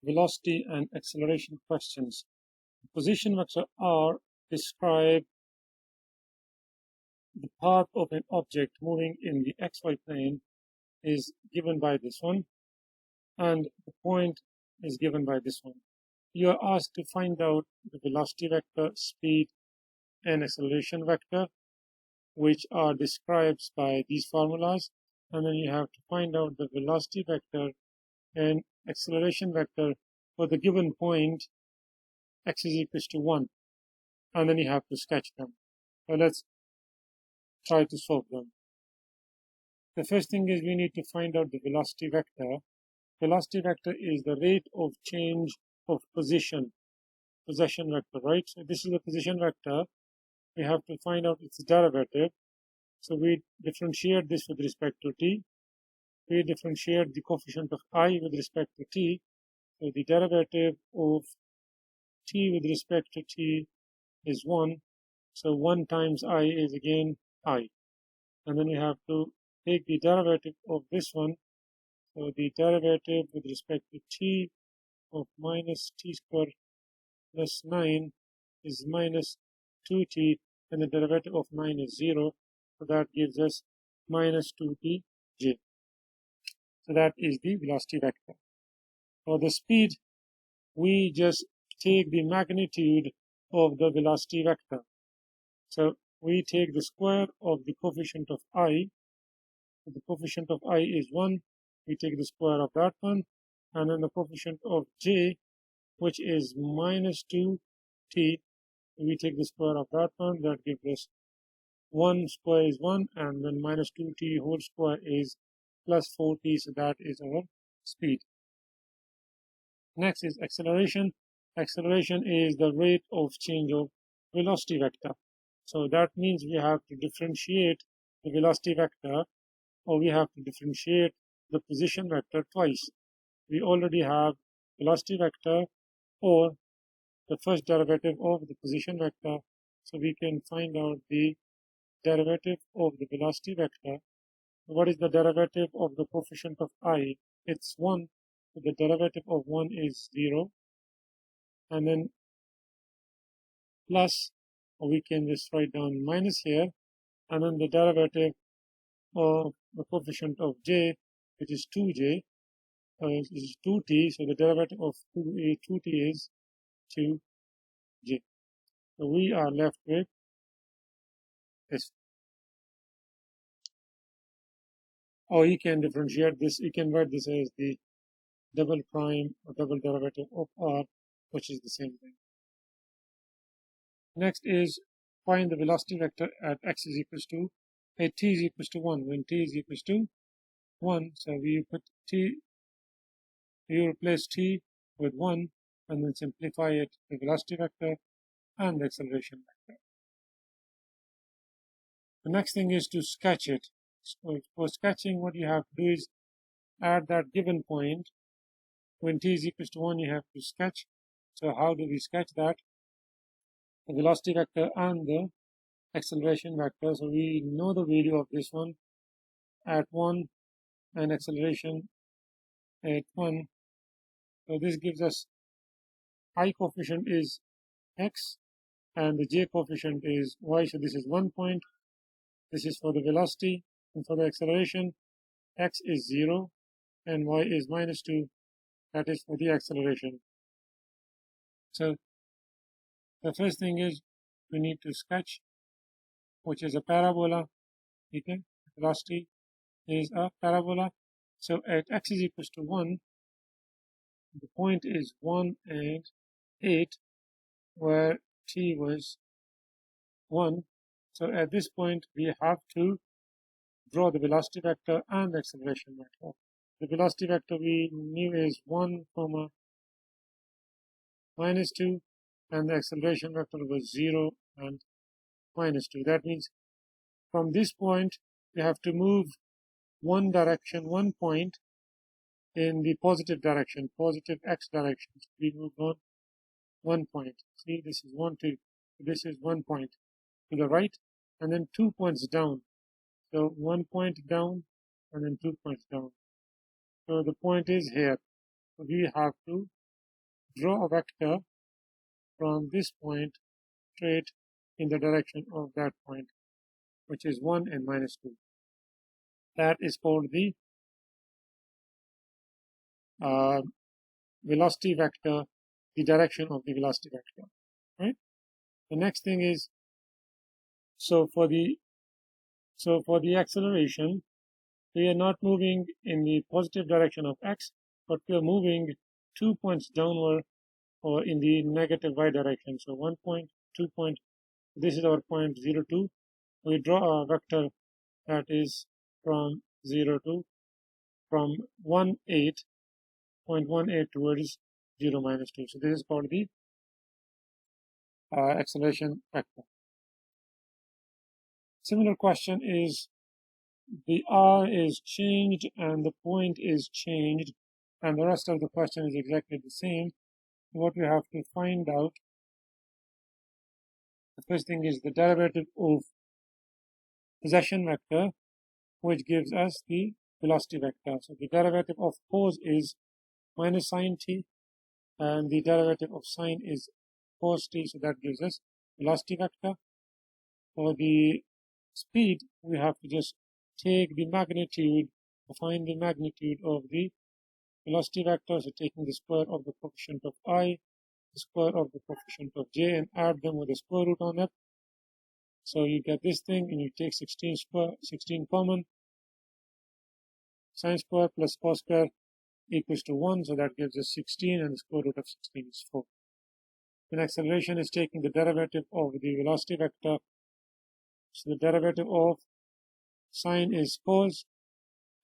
velocity and acceleration questions. Position vector R describe the path of an object moving in the xy plane is given by this one, and the point is given by this one. You are asked to find out the velocity vector, speed, and acceleration vector, which are described by these formulas, and then you have to find out the velocity vector and acceleration vector for the given point x is equals to 1, and then you have to sketch them. So let's try to solve them. The first thing is we need to find out the velocity vector. Velocity vector is the rate of change of position vector, right? So this is the position vector. We have to find out its derivative. So we differentiate this with respect to t. We differentiate the coefficient of I with respect to t. So the derivative of t with respect to t is 1. So 1 times I is again I. And then we have to take the derivative of this one. So the derivative with respect to t of minus t squared plus 9 is minus 2t, and the derivative of 9 is 0. So that gives us minus 2tj. So that is the velocity vector. For the speed, we just take the magnitude of the velocity vector. So we take the square of the coefficient of I. So the coefficient of I is 1. We take the square of that one. And then the coefficient of j, which is minus 2t, we take the square of that one. That gives us 1 square is 1, and then minus 2t whole square is plus 4t. So that is our speed. Next is acceleration. Acceleration is the rate of change of velocity vector. So that means we have to differentiate the velocity vector, or we have to differentiate the position vector twice. We already have velocity vector or the first derivative of the position vector, so we can find out the derivative of the velocity vector. What is the derivative of the coefficient of I? It's 1. So the derivative of 1 is 0. And then plus, or we can just write down minus here. And then the derivative of the coefficient of j, which is 2j, is 2t. So the derivative of 2t is 2j. So we are left with this. Or you can differentiate this. You can write this as the double prime or double derivative of r, which is the same thing. Next is find the velocity vector at x is equals to, at t is equals to 1. When t is equals to 1, so we put t, you replace t with 1, and then simplify it, the velocity vector and the acceleration vector. The next thing is to sketch it. So for sketching, what you have to do is at that given point, when t is equals to 1, you have to sketch. So how do we sketch that? The velocity vector and the acceleration vector. So we know the value of this one at 1 and acceleration at 1. So this gives us I coefficient is x and the j coefficient is y. So this is 1 point. This is for the velocity, and for the acceleration, x is 0 and y is minus 2. That is for the acceleration. So the first thing is we need to sketch, which is a parabola. Okay, velocity is a parabola. So at x is equals to 1, the point is 1 and 8, where t was 1. So at this point, we have to draw the velocity vector and the acceleration vector. The velocity vector we knew is 1, minus 2, and the acceleration vector was 0 and minus 2. That means from this point, we have to move one direction, 1 point in the positive direction, positive x direction. So we move on 1 point. See, this is 1, 2. This is 1 point to the right, and then 2 points down. So 1 point down, and then 2 points down. So the point is here. So we have to draw a vector from this point straight in the direction of that point, which is 1 and minus 2. That is called the velocity vector, the direction of the velocity vector, right? The next thing is, so for the acceleration, we are not moving in the positive direction of x, but we are moving 2 points downward or in the negative y direction. So 1 point, 2 point, this is our point 0, 2. We draw a vector that is from 0 to, from 1, 8, 0.18 towards 0, minus 2. So this is called the acceleration vector. Similar question is, the r is changed and the point is changed, and the rest of the question is exactly the same. What we have to find out, the first thing is the derivative of possession vector, which gives us the velocity vector. So the derivative of cos is minus sine t, and the derivative of sine is cos t, so that gives us velocity vector. For the speed, we have to just take the magnitude, find the magnitude of the velocity vector, so taking the square of the coefficient of I, the square of the coefficient of j, and add them with a square root on it. So you get this thing, and you take 16 common. Sine square plus cos square equals to 1, so that gives us 16, and the square root of 16 is 4. Then acceleration is taking the derivative of the velocity vector. So the derivative of sine is cos,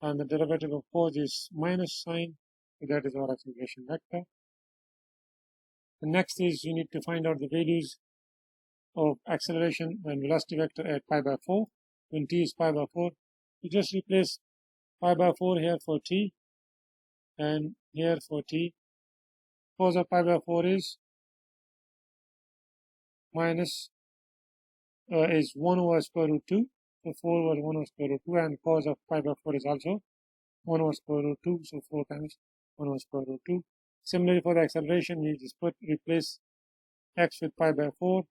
and the derivative of cos is minus sine, so that is our acceleration vector. The next is you need to find out the values of acceleration and velocity vector at pi by 4. When t is pi by 4, you just replace pi by 4 here for t and here for t. Cos of pi by 4 is minus is 1 over square root 2. So 4 over 1 over square root 2, and cos of pi by 4 is also 1 over square root 2. So 4 times 1 over square root 2. Similarly, for the acceleration, you just replace x with pi by 4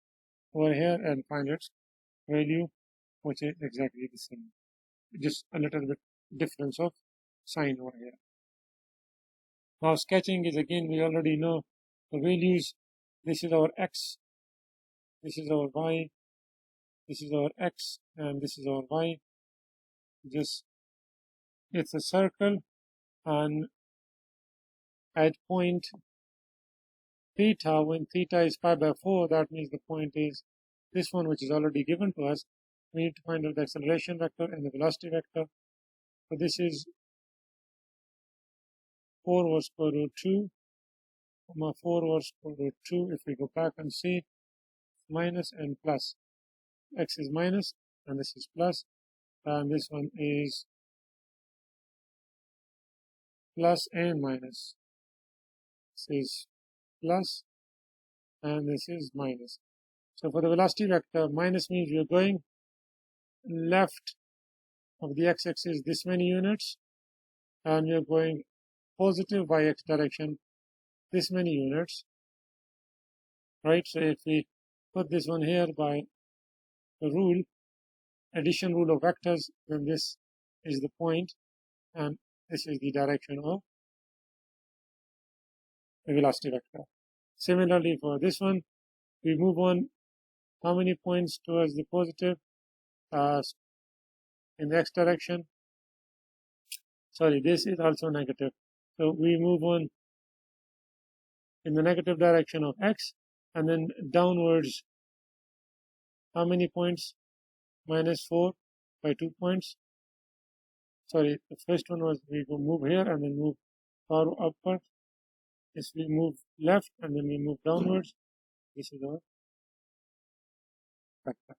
over here and find its value, which is exactly the same. Just a little bit difference of sign over here. Now sketching is, again, we already know the values. This is our x, this is our y, this is our x, and this is our y. Just, it's a circle, and at point theta, when theta is pi by 4, that means the point is this one, which is already given to us. We need to find out the acceleration vector and the velocity vector. So this is 4 over square root 2, 4 over square root 2. If we go back and see, minus and plus. X is minus, and this is plus, and this one is plus and minus. This is plus, and this is minus. So for the velocity vector, minus means we are going left of the x-axis this many units, and we are going positive y-x direction this many units, right? So if we put this one here by the rule, addition rule of vectors, then this is the point, and this is the direction of the velocity vector. Similarly, for this one, we move on how many points towards the positive in the x direction. Sorry, this is also negative. So we move on in the negative direction of x, and then downwards, how many points? Minus 4 by 2 points. Sorry, the first one was we go move here and then move far upward. This we move left and then we move downwards. This is our vector.